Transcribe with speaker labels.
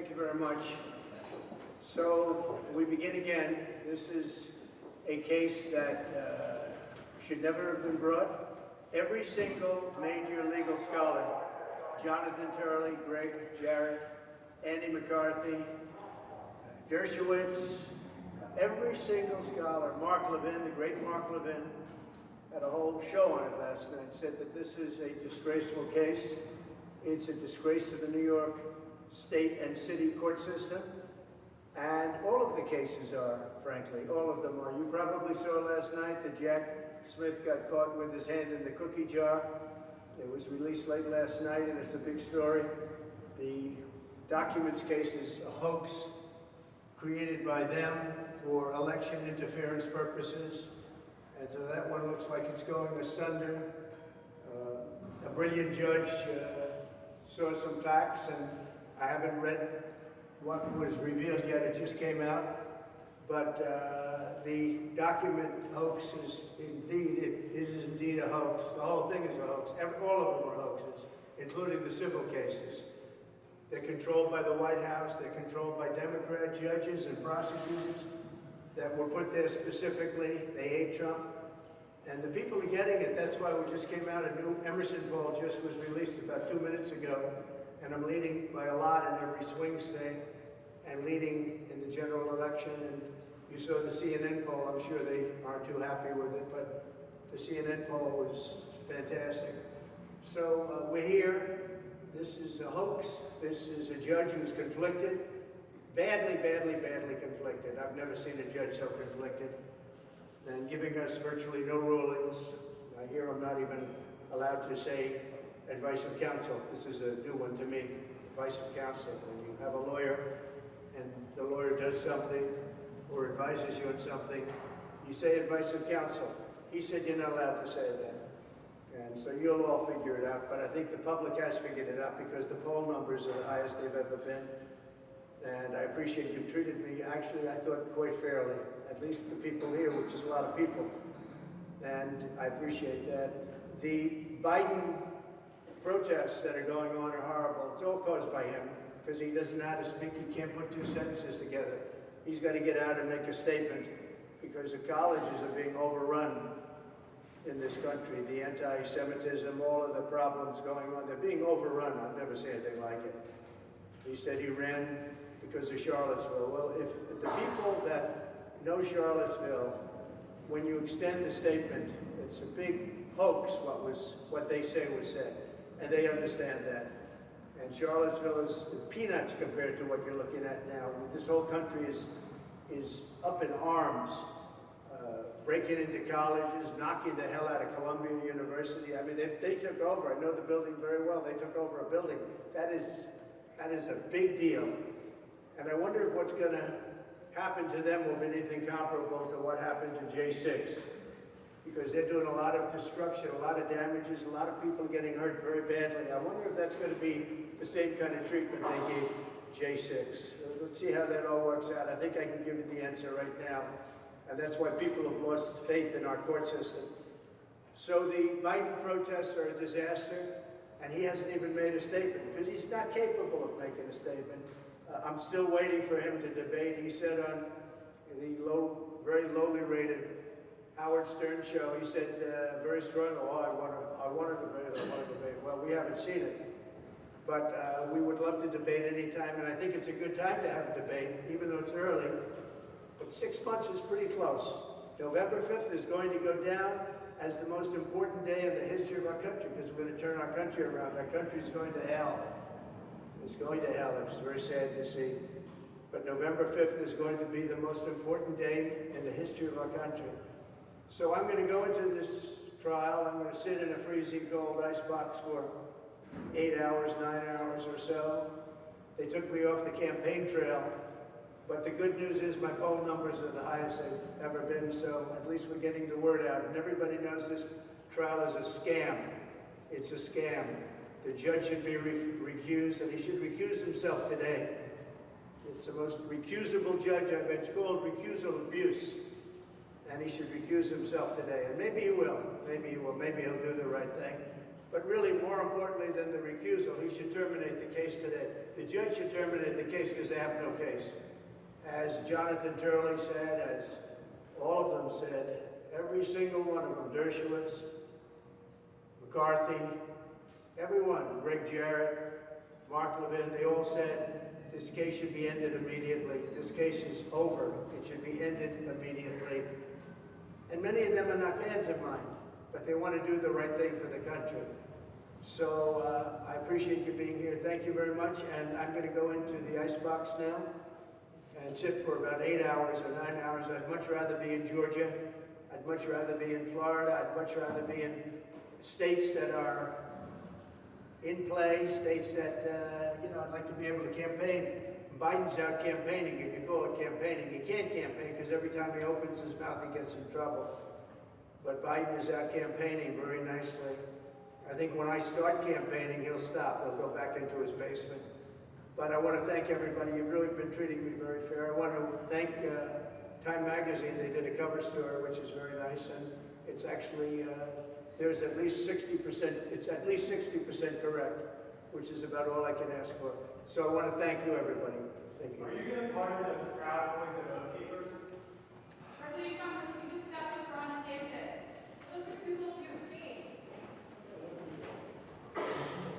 Speaker 1: Thank you very much. So we begin again. This is a case that should never have been brought. Every single major legal scholar, Jonathan Turley, Greg Jarrett, Andy McCarthy, Dershowitz, every single scholar, Mark Levin, the great Mark Levin, had a whole show on it last night, said that this is a disgraceful case. It's a disgrace to the New York state and city court system. And all of the cases are, frankly, all of them are. You probably saw last night that Jack Smith got caught with his hand in the cookie jar. It was released late last night, and it's a big story. The documents case is a hoax created by them for election interference purposes. And so that one looks like it's going asunder. A brilliant judge saw some facts, and I haven't read what was revealed yet. It just came out. But the document hoax is indeed a hoax. The whole thing is a hoax. All of them are hoaxes, including the civil cases. They're controlled by the White House. They're controlled by Democrat judges and prosecutors that were put there specifically. They hate Trump. And the people are getting it. That's why we just came out. A new Emerson poll just was released about 2 minutes ago. And I'm leading by a lot in every swing state and leading in the general election. And you saw the CNN poll. I'm sure they aren't too happy with it, but the CNN poll was fantastic. So we're here. This is a hoax. This is a judge who's conflicted. Badly, badly, badly conflicted. I've never seen a judge so conflicted. And giving us virtually no rulings. I hear I'm not even allowed to say advice of counsel. This is a new one to me, advice of counsel. When you have a lawyer and the lawyer does something or advises you on something, you say advice of counsel. He said you're not allowed to say that. And so you'll all figure it out. But I think the public has figured it out because the poll numbers are the highest they've ever been. And I appreciate you've treated me, actually, I thought quite fairly, at least the people here, which is a lot of people. And I appreciate that. The Biden protests that are going on are horrible. It's all caused by him because he doesn't know how to speak. He can't put two sentences together. He's got to get out and make a statement because the colleges are being overrun in this country. The anti-Semitism, all of the problems going on, they're being overrun. I've never seen anything like it. He said he ran because of Charlottesville. Well, if the people that know Charlottesville, when you extend the statement, it's a big hoax what they say was said, and they understand that. And Charlottesville is peanuts compared to what you're looking at now. This whole country is up in arms, breaking into colleges, knocking the hell out of Columbia University. I mean, they took over. I know the building very well. They took over a building. That is a big deal. And I wonder if what's going to happen to them will be anything comparable to what happened to J6. Because they're doing a lot of destruction, a lot of damages, a lot of people getting hurt very badly. I wonder if that's going to be the same kind of treatment they gave J6. Let's see how that all works out. I think I can give you the answer right now. And that's why people have lost faith in our court system. So the Biden protests are a disaster. And he hasn't even made a statement because he's not capable of making a statement. I'm still waiting for him to debate. He said on the very lowly rated Howard Stern show, he said very strongly, I want to debate. Well, we haven't seen it. But we would love to debate anytime, and I think it's a good time to have a debate, even though it's early. But 6 months is pretty close. November 5th is going to go down as the most important day in the history of our country because we're going to turn our country around. Our country is going to hell. It's going to hell. It's very sad to see. But November 5th is going to be the most important day in the history of our country. So I'm going to go into this trial. I'm going to sit in a freezing cold ice box for 8 hours, 9 hours or so. They took me off the campaign trail. But the good news is my poll numbers are the highest they've ever been, so at least we're getting the word out. And everybody knows this trial is a scam. It's a scam. The judge should be recused, and he should recuse himself today. It's the most recusable judge I've been. It's called recusal abuse. And he should recuse himself today. And maybe he will. Maybe he will. Maybe he'll do the right thing. But really, more importantly than the recusal, he should terminate the case today. The judge should terminate the case because they have no case. As Jonathan Turley said, as all of them said, every single one of them, Dershowitz, McCarthy, everyone, Greg Jarrett, Mark Levin, they all said this case should be ended immediately. This case is over. It should be ended immediately. And many of them are not fans of mine, but they want to do the right thing for the country. So I appreciate you being here. Thank you very much. And I'm going to go into the icebox now and sit for about 8 hours or 9 hours. I'd much rather be in Georgia. I'd much rather be in Florida. I'd much rather be in states that are in play, states that, I'd like to be able to campaign. Biden's out campaigning, if you call it campaigning. He can't campaign because every time he opens his mouth, he gets in trouble. But Biden is out campaigning very nicely. I think when I start campaigning, he'll stop. He'll go back into his basement. But I want to thank everybody. You've really been treating me very fair. I want to thank Time Magazine. They did a cover story, which is very nice. And it's actually, there's at least 60%, it's at least 60% correct, which is about all I can ask for. So I want to thank you, everybody. Thank you.
Speaker 2: Are you going to be part of the crowd noise